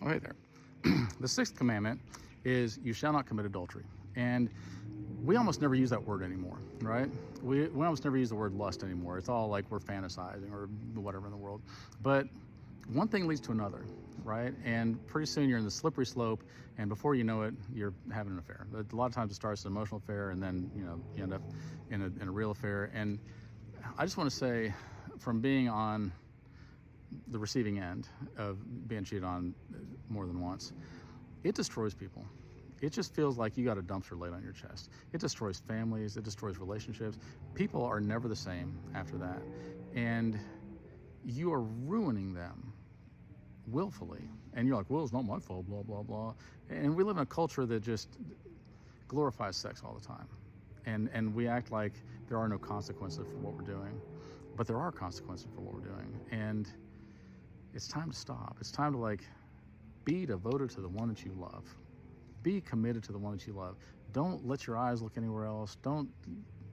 Oh, hey there. The sixth commandment is you shall not commit adultery. And we almost never use that word anymore, right? We almost never use the word lust anymore. It's all like we're fantasizing or whatever in the world. But one thing leads to another, right? And pretty soon you're in the slippery slope, and before you know it, you're having an affair. A lot of times it starts as an emotional affair, and then you end up in a real affair. And I just want to say, from being on the receiving end of being cheated on more than once, it destroys people. It just feels like you got a dumpster laid on your chest. It destroys families, it destroys relationships. People are never the same after that. And you are ruining them willfully. And you're like, well, it's not my fault, blah, blah, blah. And we live in a culture that just glorifies sex all the time. And we act like there are no consequences for what we're doing. But there are consequences for what we're doing. And it's time to stop. It's time to be devoted to the one that you love. Be committed to the one that you love. Don't let your eyes look anywhere else. Don't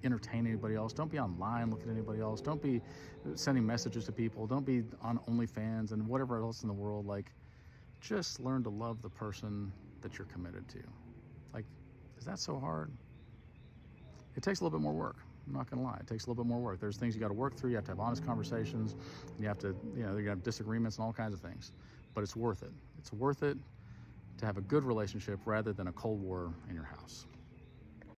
entertain anybody else. Don't be online looking at anybody else. Don't be sending messages to people. Don't be on OnlyFans and whatever else in the world. Just learn to love the person that you're committed to. Is that so hard? It takes a little bit more work. I'm not gonna lie, it takes a little bit more work. There's things you got to work through. You have to have honest conversations. You have to, you're gonna have disagreements and all kinds of things. But it's worth it. It's worth it to have a good relationship rather than a Cold War in your house.